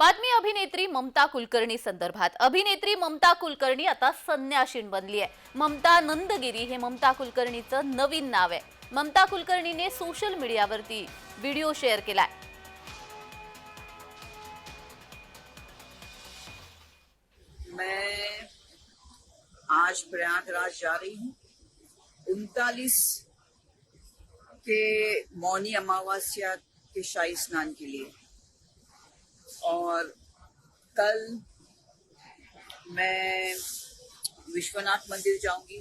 बातमी अभिनेत्री ममता कुलकर्णी संदर्भात। अभिनेत्री ममता कुलकर्णी आता संन्याशीण बनली आहे। ममता नंदगिरी हे ममता कुलकर्णीचं नवीन नाव आहे। ममता कुलकर्णीने सोशल मीडियावरती व्हिडिओ शेअर केलाय। मैं आज प्रयागराज जा रही हूँ 39 के मौनी अमावस्या के शाही स्नान के लिए, और कल मैं विश्वनाथ मंदिर जाऊंगी।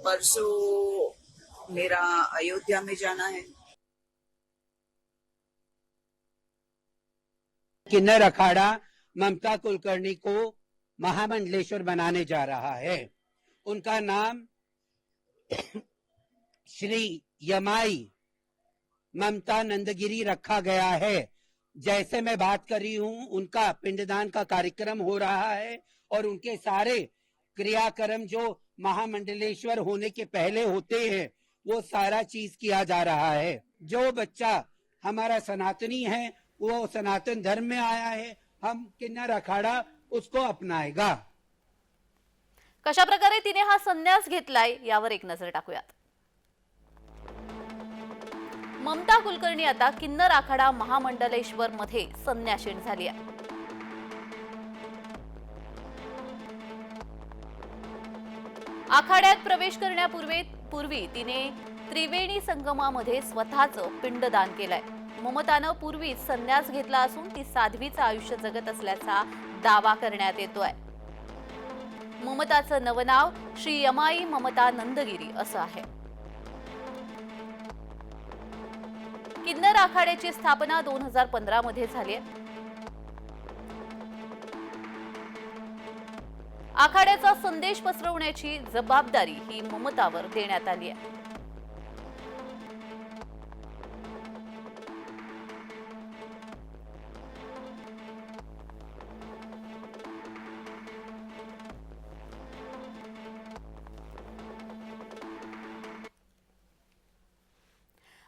परसों मेरा अयोध्या में जाना है। किन्नर अखाड़ा ममता कुलकर्णी को महामंडलेश्वर बनाने जा रहा है। उनका नाम श्री यमाई ममता नंदगिरी रखा गया है। जैसे मैं बात कर रही हूँ, उनका पिंडदान का कार्यक्रम हो रहा है और उनके सारे क्रियाक्रम जो महामंडलेश्वर होने के पहले होते हैं वो सारा चीज किया जा रहा है। जो बच्चा हमारा सनातनी है, वो सनातन धर्म में आया है, हम किन्नर अखाड़ा उसको अपनाएगा। कशा प्रकारे तिने हा संन्यास घेतलाय यावर एक नजर टाकूयात। ममता कुलकर्णी आता किन्नर आखाडा महामंडलेश्वर मध्ये संन्याशीण झाली आहे। आखाड्यात प्रवेश करण्यापूर्वी तिने त्रिवेणी संगमामध्ये स्वतःचं पिंडदान केलंय। ममतानं पूर्वीच संन्यास घेतला असून ती साध्वीचं आयुष्य जगत असल्याचा दावा करण्यात येतोय। ममताचं नवं नाव श्री यमाई ममता नंदगिरी असं आहे। किन्नर आखाड्याची स्थापना 2015 मध्ये झाली आहे। आखाड्याचा संदेश पसरवण्याची जबाबदारी ही ममतावर देण्यात आली आहे।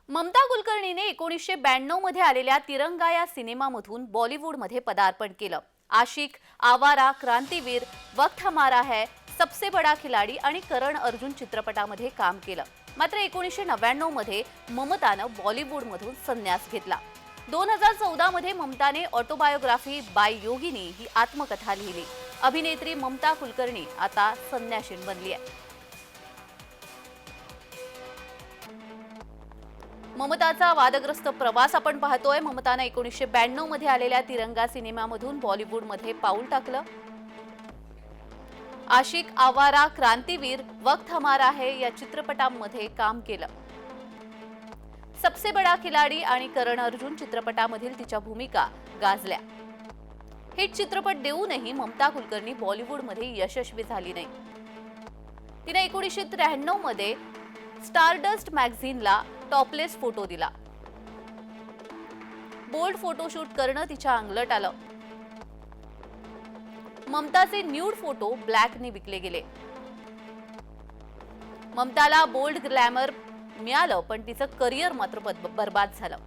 ममता कुलकर्णीने 1992 मध्ये आलेल्या तिरंगा या सिनेमामधून बॉलिवूडमध्ये पदार्पण केलं। आशिक, आवारा, क्रांतीवीर, वक्त हमारा है, सबसे बडा खिलाडी आणि करण अर्जुन चित्रपटामध्ये काम केलं। मात्र 1999 मध्ये ममतानं बॉलिवूडमधून संन्यास घेतला। 2014 मध्ये ममताने ऑटोबायोग्राफी बाय योगिनी ही आत्मकथा लिहिली। अभिनेत्री ममता कुलकर्णी आता संन्याशीण बनली आहे। ममताचा वादग्रस्त प्रवास आपण पाहतोय। ममताने 1992 मध्ये आलेल्या तिरंगा सिनेमामधून बॉलिवूडमध्ये पाऊल टाकलं। आशिक, आवारा, क्रांतीवीर, वक्त हमारा है या चित्रपटांमध्ये काम केलं। सबसे बडा खिलाडी आणि करण अर्जुन चित्रपटामधील तिच्या भूमिका गाजल्या। हिट चित्रपट देऊनही ममता कुलकर्णी बॉलिवूडमध्ये यशस्वी झाली नाही। तिने 1993 मध्ये स्टारडस्ट मॅगझिनला टॉपलेस फोटो दिला। बोल्ड फोटोशूट करणं तिच्या अंगलट आलं। ममताचे न्यूड फोटो ब्लॅकने विकले गेले। ममताला बोल्ड ग्लॅमर मिळालं, पण तिचं करिअर मात्र बर्बाद झालं।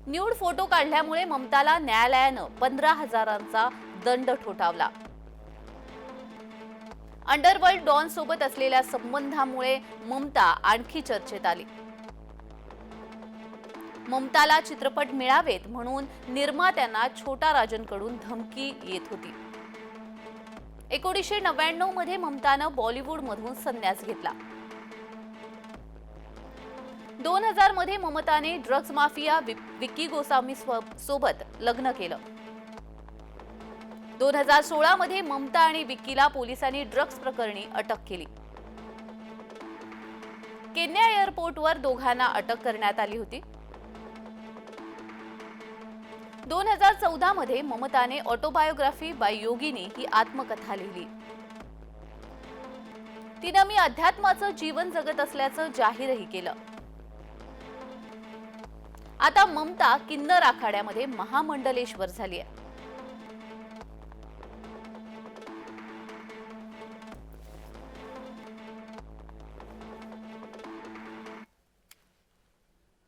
न्यूड फोटो काढल्यामुळे ममताला न्यायालयानं 15,000चा दंड ठोठावला। अंडरवर्ल्ड डॉन सोबत असलेल्या संबंधामुळे ममता आणखी चर्चेत आली। ममताला चित्रपट मिळावेत म्हणून निर्मात्यांना छोटा राजनकडून धमकी येत होती। 1999 मध्ये ममतानं बॉलिवूडमधून संन्यास घेतला। 2000 मध्ये ममताने ड्रग्ज माफिया विक्की गोसावी सोबत लग्न केलं। 2016 मध्ये ममता आणि विक्कीला पोलिसांनी ड्रग्ज प्रकरणी अटक केली। केन्या एअरपोर्टवर दोघांना अटक करण्यात आली होती। 2014 मध्ये ममताने ऑटोबायोग्राफी बाय योगिनी ही आत्मकथा लिहिली। तिनं मी अध्यात्माचं जीवन जगत असल्याचं जाहीरही केलं। आता ममता किन्नर आखाड्यामध्ये महामंडलेश्वर झाली आहे।